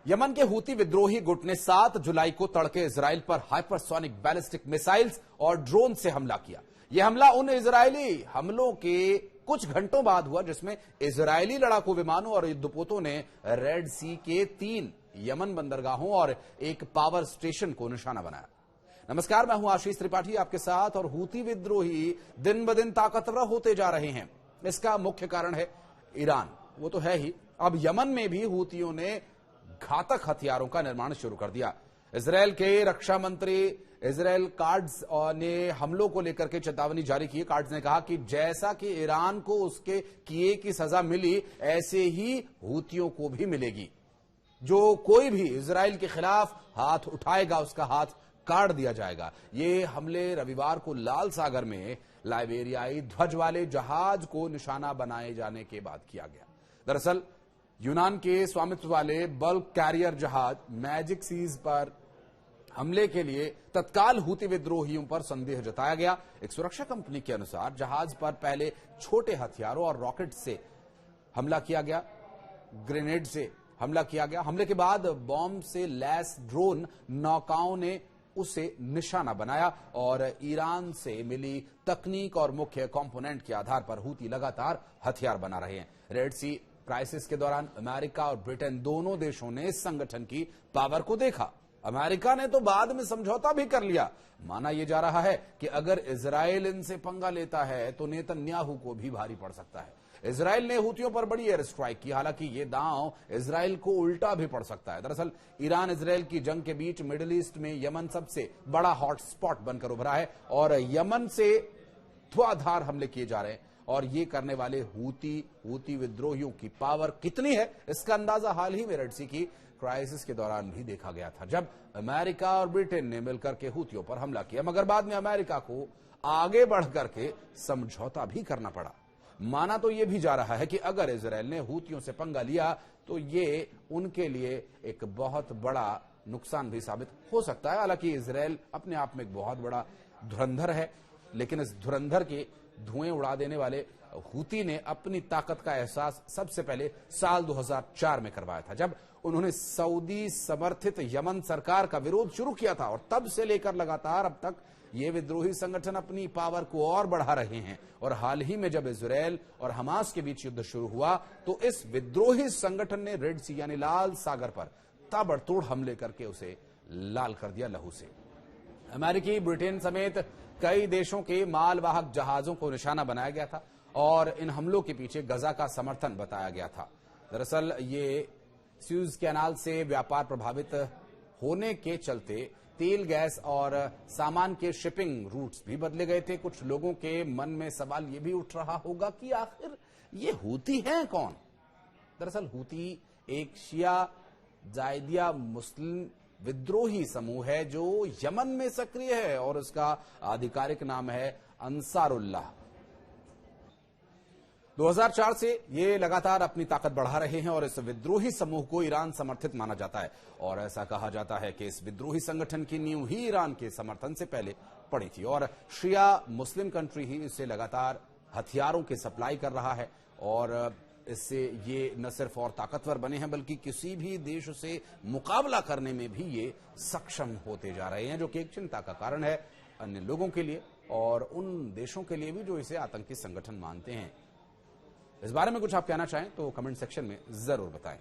Yemen के Houthi विद्रोही गुट ने 7 जुलाई को तड़के इजराइल पर हाइपरसोनिक बैलिस्टिक मिसाइल्स और ड्रोन से हमला किया। यह हमला उन इजरायली हमलों के कुछ घंटों बाद हुआ जिसमें इजरायली लड़ाकू विमानों और युद्धपोतों ने रेड सी के 3 यमन बंदरगाहों और एक पावर स्टेशन को निशाना बनाया। नमस्कार, मैं हूं आशीष त्रिपाठी आपके साथ। और हूती विद्रोही दिन ब दिन ताकतवर होते जा रहे हैं। इसका मुख्य कारण है ईरान, वो तो है ही। अब यमन में भी हूतियों ने घातक हथियारों का निर्माण शुरू कर दिया। इजरायल के रक्षा मंत्री इजरायल कार्ड्स ने हमलों को लेकर के चेतावनी जारी की। कार्ड्स ने कहा कि जैसा कि ईरान को उसके किए की सजा मिली, ऐसे ही हूतियों को भी मिलेगी। जो कोई भी इजरायल के खिलाफ हाथ उठाएगा उसका हाथ काट दिया जाएगा। ये हमले रविवार को लाल सागर में लाइबेरियाई ध्वज वाले जहाज को निशाना बनाए जाने के बाद किया गया। दरअसल यूनान के स्वामित्व वाले बल्क कैरियर जहाज मैजिक सीज पर हमले के लिए तत्काल हूती विद्रोहियों पर संदेह जताया गया। एक सुरक्षा कंपनी के अनुसार जहाज पर पहले छोटे हथियारों और रॉकेट से हमला किया गया, ग्रेनेड से हमला किया गया। हमले के बाद बॉम्ब से लैस ड्रोन नौकाओं ने उसे निशाना बनाया और ईरान से मिली तकनीक और मुख्य कंपोनेंट के आधार पर हूती लगातार हथियार बना रहे हैं। रेड सी क्राइसिस के दौरान अमेरिका और ब्रिटेन दोनों देशों ने इस संगठन की पावर को देखा। अमेरिका ने तो बाद में समझौता भी कर लिया। माना यह जा रहा है कि अगर इजराइल इनसे पंगा लेता है तो नेतन्याहू को भी भारी पड़ सकता है। इजराइल ने हूतियों पर बड़ी एयर स्ट्राइक की, हालांकि यह दांव इजराइल को उल्टा भी पड़ सकता है। दरअसल ईरान इजराइल की जंग के बीच मिडिल ईस्ट में यमन सबसे बड़ा हॉटस्पॉट बनकर उभरा है और यमन से धुआंधार हमले किए जा रहे हैं। और ये करने वाले हूती विद्रोहियों की पावर कितनी है, इसका अंदाजा हाल ही में रेड सी की क्राइसिस के दौरान भी देखा गया था, जब अमेरिका और ब्रिटेन ने मिलकर के हूतियों पर हमला किया। मगर बाद में अमेरिका को आगे बढ़कर के समझौता भी करना पड़ा। माना तो यह भी जा रहा है कि अगर इजराइल ने हूतियों से पंगा लिया तो ये उनके लिए एक बहुत बड़ा नुकसान भी साबित हो सकता है। हालांकि इजराइल अपने आप में एक बहुत बड़ा धुरंधर है, लेकिन इस धुरंधर के धुएं उड़ा देने वाले हूती ने अपनी ताकत का एहसास सबसे पहले साल 2004 में करवाया था, जब उन्होंने सऊदी समर्थित यमन सरकार का विरोध शुरू किया था। और तब से लेकर लगातार अब तक ये विद्रोही संगठन अपनी पावर को और बढ़ा रहे हैं। और हाल ही में जब इजरायल और हमास के बीच युद्ध शुरू हुआ तो इस विद्रोही संगठन ने रेड सी यानी लाल सागर पर ताबड़तोड़ हमले करके उसे लाल कर दिया लहू से। अमेरिकी, ब्रिटेन समेत कई देशों के मालवाहक जहाजों को निशाना बनाया गया था और इन हमलों के पीछे गजा का समर्थन बताया गया था। दरअसल ये स्यूज कैनाल से व्यापार प्रभावित होने के चलते तेल, गैस और सामान के शिपिंग रूट्स भी बदले गए थे। कुछ लोगों के मन में सवाल ये भी उठ रहा होगा कि आखिर ये हूती हैं कौन? दरअसल हूती एक शिया जायदिया मुस्लिम विद्रोही समूह है जो यमन में सक्रिय है और उसका आधिकारिक नाम है अंसारुल्लाह। 2004 से ये लगातार अपनी ताकत बढ़ा रहे हैं और इस विद्रोही समूह को ईरान समर्थित माना जाता है। और ऐसा कहा जाता है कि इस विद्रोही संगठन की नींव ही ईरान के समर्थन से पहले पड़ी थी और शिया मुस्लिम कंट्री ही इसे लगातार हथियारों की सप्लाई कर रहा है। और इससे ये न सिर्फ और ताकतवर बने हैं बल्कि किसी भी देश से मुकाबला करने में भी ये सक्षम होते जा रहे हैं, जो कि एक चिंता का कारण है अन्य लोगों के लिए और उन देशों के लिए भी जो इसे आतंकी संगठन मानते हैं। इस बारे में कुछ आप कहना चाहें तो कमेंट सेक्शन में जरूर बताएं।